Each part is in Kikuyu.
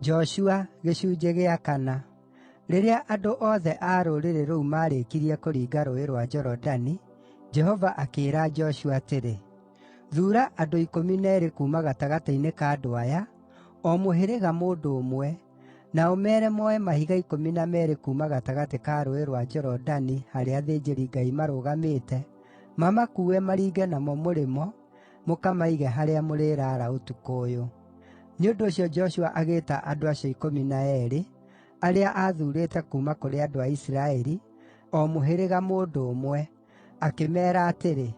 Joshua gĩcunjĩ gĩa 4. Rĩrĩa andũ othe a rũrĩrĩ rũu maarĩkirie kũringa Rũũĩ rwa Jorodani, Jehova akĩĩra Joshua atĩrĩ, “Thuura andũ 12 kuuma gatagatĩ-inĩ ka andũ aya, o mũhĩrĩga mũndũ ũmwe, na ũmeere moe mahiga 12 kuuma gatagatĩ ka Rũũĩ rwa Jorodani harĩa athĩnjĩri-Ngai marũgamĩte, mamakuue maringe namo mũrĩmo, mũkamaige harĩa mũrĩraara ũtukũ ũyũ.” Nĩ ũndũ ũcio Joshua agĩĩta andũ acio 12 arĩa aathuurĩte kuuma kũrĩ andũ a Isiraeli, o mũhĩrĩga mũndũ ũmwe, akĩmeera atĩrĩ,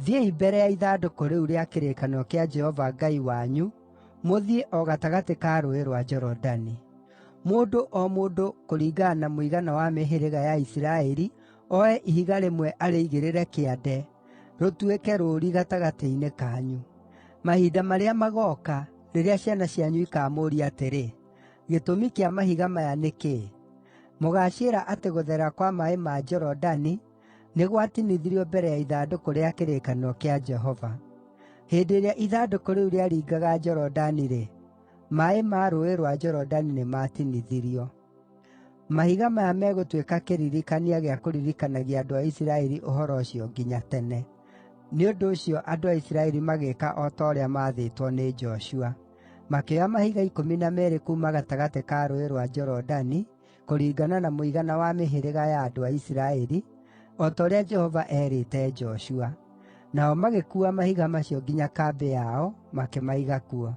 “Thiĩi mbere ya ithandũkũ rĩu rĩa kĩrĩkanĩro kĩa Jehova Ngai wanyu, mũthiĩ o gatagatĩ ka Rũũĩ rwa Jorodani. Mũndũ o mũndũ kũringana na mũigana wa mĩhĩrĩga ya Isiraeli oe ihiga rĩmwe arĩigĩrĩre kĩande, rũtuĩke rũũri gatagatĩ-inĩ kanyu. Mahinda marĩa magooka, rĩrĩa ciana cianyu ikamũũria atĩrĩ, ‘Gĩtũmi kĩa mahiga maya nĩ kĩĩ?’ Mũgaaciĩra atĩ gũtherera kwa maaĩ ma Jorodani nĩ gwatinithirio mbere ya ithandũkũ rĩa kĩrĩkanĩro kĩa Jehova. Hĩndĩ ĩrĩa ithandũkũ rĩu rĩaringaga Jorodani-rĩ, maaĩ ma Rũũĩ rwa Jorodani nĩmatinithirio. Mahiga maya megũtuĩka kĩririkania gĩa kũririkanagia andũ a Isiraeli ũhoro ũcio nginya tene.” Nĩ ũndũ ũcio andũ a Isiraeli magĩĩka o ta ũrĩa maathĩtwo nĩ Joshua. Makĩoya mahiga 12 kuuma gatagatĩ ka Rũũĩ rwa Jorodani, kũringana na mũigana wa mĩhĩrĩga ya andũ a Isiraeli, o ta ũrĩa Jehova eerĩte Joshua. Nao magĩkuua mahiga macio nginya kambĩ yao, makĩmaiga kuo.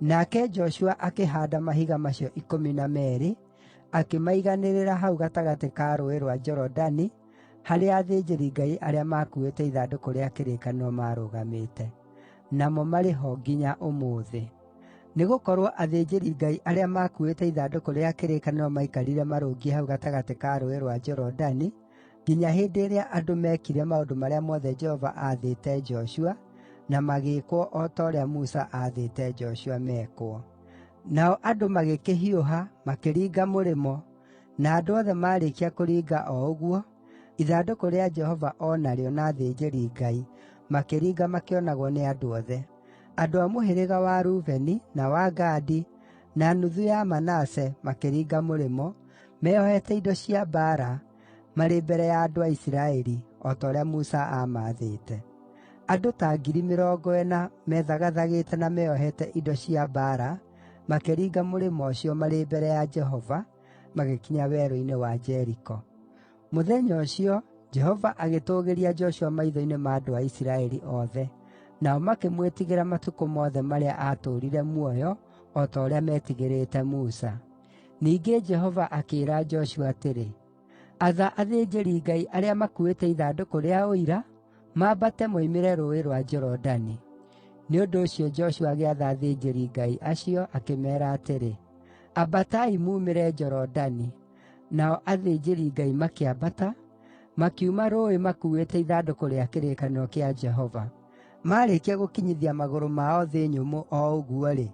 Nake Joshua akĩhaanda mahiga macio 12, akĩmaiganĩrĩra hau gatagatĩ ka Rũũĩ rwa Jorodani, harĩa athĩnjĩri-Ngai arĩa maakuuĩte ithandũkũ rĩa kĩrĩkanĩro maarũgamĩte. Namo marĩ ho nginya ũmũthĩ. Nĩgũkorwo athĩnjĩri-Ngai arĩa maakuuĩte ithandũkũ rĩa kĩrĩkanĩro maikarire marũngiĩ hau gatagatĩ ka Rũũĩ rwa Jorodani, nginya hĩndĩ ĩrĩa andũ meekire maũndũ marĩa mothe Jehova aathĩte Joshua, na magĩĩkwo o ta ũrĩa Musa aathĩte Joshua mekwo. Nao andũ magĩkĩhiũha, makĩringa mũrĩmo, na andũ othe maarĩkia kũringa o ũguo, ithandũkũ rĩa Jehova o narĩo na athĩnjĩri-Ngai makĩringa makĩonagwo nĩ andũ othe. Andũ a mũhĩrĩga wa Rubeni, na wa Gadi, na nuthu ya Manase makĩringa mũrĩmo, meeohete indo cia mbaara, marĩ mbere ya andũ a Isiraeli, o ta ũrĩa Musa aamaathĩte. Andũ ta 40,000 methagathagĩte na meeohete indo cia mbaara makĩringa mũrĩmo ũcio marĩ mbere ya Jehova, magĩkinya werũ-inĩ wa Jeriko. Mũthenya ũcio, Jehova agĩtũũgĩria Joshua maitho-inĩ ma andũ a Isiraeli othe, nao makĩmwĩtigĩra matukũ mothe marĩa aatũũrire muoyo, o ta ũrĩa meetigĩrĩte Musa. Ningĩ Jehova akĩĩra Joshua atĩrĩ, “Atha athĩnjĩri-Ngai arĩa makuuĩte ithandũkũ rĩa Ũira, maambate moimĩre Rũũĩ rwa Jorodani.” Nĩ ũndũ ũcio Joshua agĩatha athĩnjĩri-Ngai acio, akĩmeera atĩrĩ, “Ambatai muumĩre Jorodani.” Nao athĩnjĩri-Ngai makĩambata, makiuma rũũĩ makuuĩte ithandũkũ rĩa kĩrĩkanĩro kĩa Jehova. Maarĩkia gũkinyithia magũrũ mao thĩ nyũmũ o ũguo-rĩ,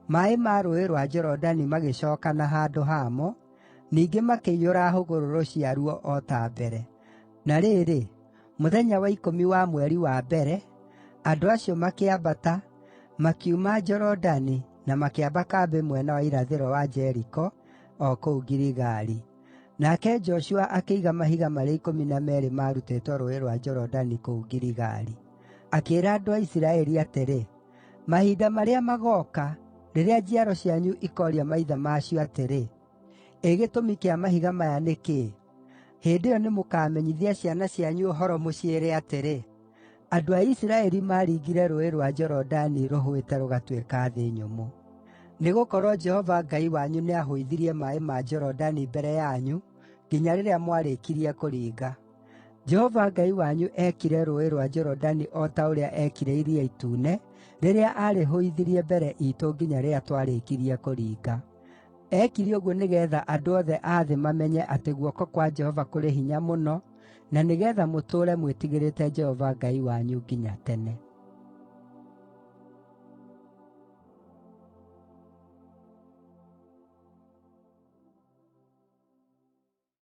maaĩ ma Rũũĩ rwa Jorodani magĩcookana handũ hamo, ningĩ makĩiyũra hũgũrũrũ ciaruo o ta mbere. Na rĩrĩ, mũthenya wa 10 wa mweri wa mbere, andũ acio makĩambata, makiuma Jorodani na makĩamba kambĩ mwena wa irathĩro wa Jeriko, o kũu Giligali. Nake Joshua akĩiga mahiga marĩa 12 maarutĩtwo Rũũĩ rwa Jorodani kũu Giligali. Akĩĩra andũ a Isiraeli atĩrĩ, “Mahinda marĩa magooka, rĩrĩa njiaro cianyu ikooria maithe macio atĩrĩ, ‘Ĩ gĩtũmi kĩa mahiga maya nĩ kĩĩ?’ Hĩndĩ ĩyo nĩmũkamenyithia ciana cianyu ũhoro mũciĩre atĩrĩ, ‘Andũ a Isiraeli maaringire Rũũĩ rwa Jorodani rũhũĩte rũgatuĩka thĩ nyũmũ.’ Nĩgũkorwo Jehova Ngai wanyu nĩahũithirie maaĩ ma Jorodani mbere yanyu nginya rĩrĩa mwarĩkirie kũringa. Jehova Ngai wanyu eekire Rũũĩ rwa Jorodani o ta ũrĩa eekire Iria Itune rĩrĩa aarĩhũithirie mbere iitũ nginya rĩrĩa twarĩkirie kũringa. Eekire ũguo nĩgeetha andũ othe a thĩ mamenye atĩ guoko kwa Jehova kũrĩ hinya mũno, na nĩgeetha mũtũũre mwĩtigĩrĩte Jehova Ngai wanyu nginya tene.”